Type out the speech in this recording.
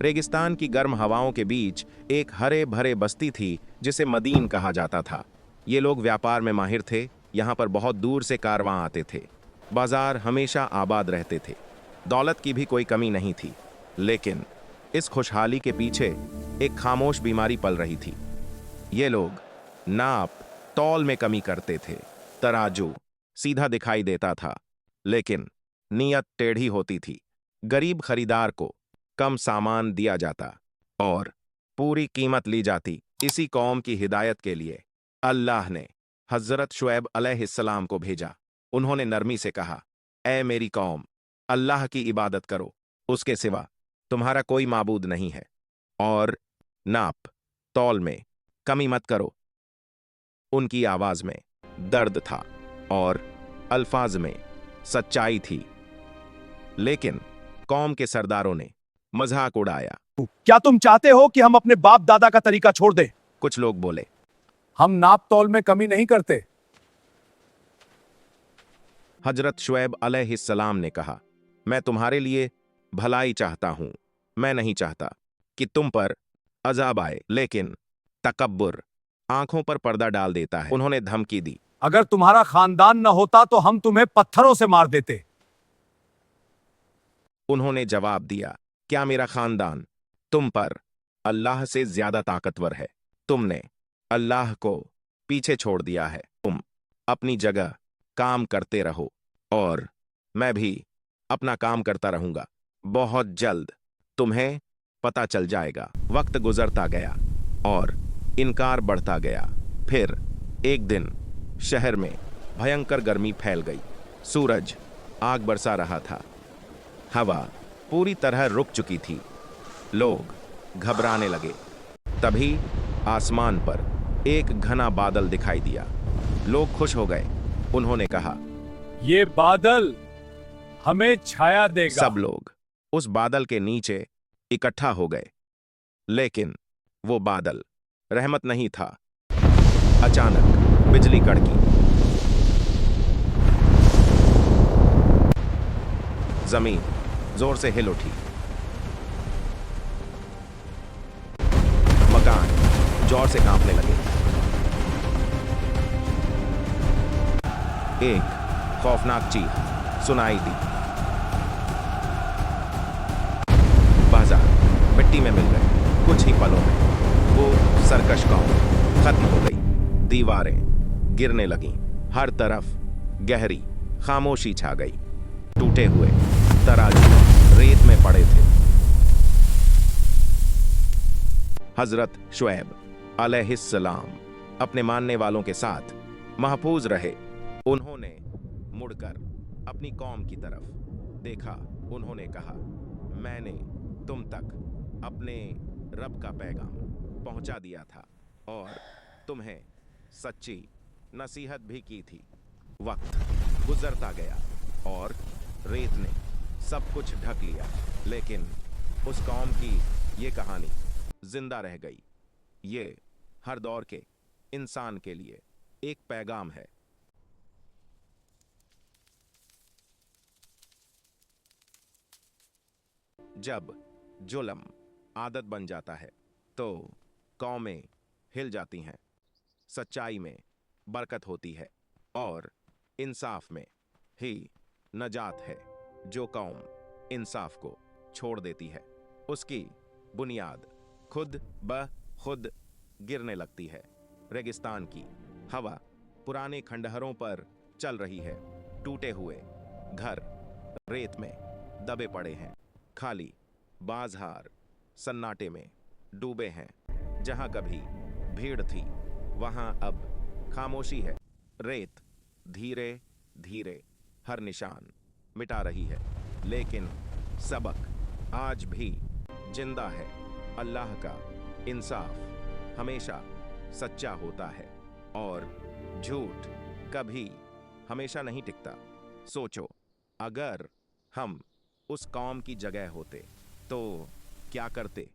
रेगिस्तान की गर्म हवाओं के बीच एक हरे भरे बस्ती थी जिसे मदीन कहा जाता था। ये लोग व्यापार में माहिर थे। यहाँ पर बहुत दूर से कारवां आते थे। बाजार हमेशा आबाद रहते थे। दौलत की भी कोई कमी नहीं थी। लेकिन इस खुशहाली के पीछे एक खामोश बीमारी पल रही थी। ये लोग नाप तौल में कमी करते थे। तराजू सीधा दिखाई देता था, लेकिन नीयत टेढ़ी होती थी। गरीब खरीदार को कम सामान दिया जाता और पूरी कीमत ली जाती। इसी कौम की हिदायत के लिए अल्लाह ने हजरत शुएब अलैहिस्सलाम को भेजा। उन्होंने नरमी से कहा, ऐ मेरी कौम, अल्लाह की इबादत करो, उसके सिवा तुम्हारा कोई माबूद नहीं है, और नाप तौल में कमी मत करो। उनकी आवाज में दर्द था और अल्फाज में सच्चाई थी। लेकिन कौम के सरदारों ने मजाक उड़ाया। क्या तुम चाहते हो कि हम अपने बाप दादा का तरीका छोड़ दें? कुछ लोग बोले, हम नाप तौल में कमी नहीं करते। हजरत शुएब अलैहिस्सलाम ने कहा, मैं तुम्हारे लिए भलाई चाहता हूं। मैं नहीं चाहता कि तुम पर अजाब आए। लेकिन तकब्बुर आंखों पर पर्दा डाल देता है। उन्होंने धमकी दी, अगर तुम्हारा खानदान न होता तो हम तुम्हें पत्थरों से मार देते। उन्होंने जवाब दिया, क्या मेरा खानदान तुम पर अल्लाह से ज्यादा ताकतवर है? तुमने अल्लाह को पीछे छोड़ दिया है। तुम अपनी जगह काम करते रहो और मैं भी अपना काम करता रहूंगा। बहुत जल्द तुम्हें पता चल जाएगा। वक्त गुजरता गया और इनकार बढ़ता गया। फिर एक दिन शहर में भयंकर गर्मी फैल गई। सूरज आग बरसा रहा था। हवा पूरी तरह रुक चुकी थी। लोग घबराने लगे। तभी आसमान पर एक घना बादल दिखाई दिया। लोग खुश हो गए। उन्होंने कहा, ये बादल हमें छाया देगा। सब लोग उस बादल के नीचे इकट्ठा हो गए। लेकिन वो बादल रहमत नहीं था। अचानक बिजली कड़की। जमीन जोर से हिल उठी। मकान जोर से कांपने लगे। एक खौफनाक चीख सुनाई दी। बाजार मिट्टी में मिल गए। कुछ ही पलों में वो सरकश कौम खत्म हो गई। दीवारें गिरने लगीं। हर तरफ गहरी खामोशी छा गई। टूटे हुए तराजू रेत में पड़े थे। हजरत शुएब अलैहिस्सलाम अपने मानने वालों के साथ महफूज रहे। उन्होंने मुड़कर अपनी कौम की तरफ देखा। उन्होंने कहा, मैंने तुम तक अपने रब का पैगाम पहुंचा दिया था और तुम्हें सच्ची नसीहत भी की थी। वक्त गुजरता गया और रेत ने सब कुछ ढक लिया। लेकिन उस कौम की ये कहानी जिंदा रह गई। ये हर दौर के इंसान के लिए एक पैगाम है। जब जुल्म आदत बन जाता है तो कौमें हिल जाती हैं। सच्चाई में बरकत होती है और इंसाफ में ही नजात है। जो कौम इंसाफ को छोड़ देती है, उसकी बुनियाद खुद ब खुद गिरने लगती है। रेगिस्तान की हवा पुराने खंडहरों पर चल रही है। टूटे हुए घर रेत में दबे पड़े हैं। खाली बाजार सन्नाटे में डूबे हैं। जहां कभी भीड़ थी, वहां अब खामोशी है। रेत धीरे धीरे हर निशान मिटा रही है, लेकिन सबक आज भी जिंदा है। अल्लाह का इंसाफ हमेशा सच्चा होता है और झूठ कभी हमेशा नहीं टिकता। सोचो, अगर हम उस कौम की जगह होते तो क्या करते?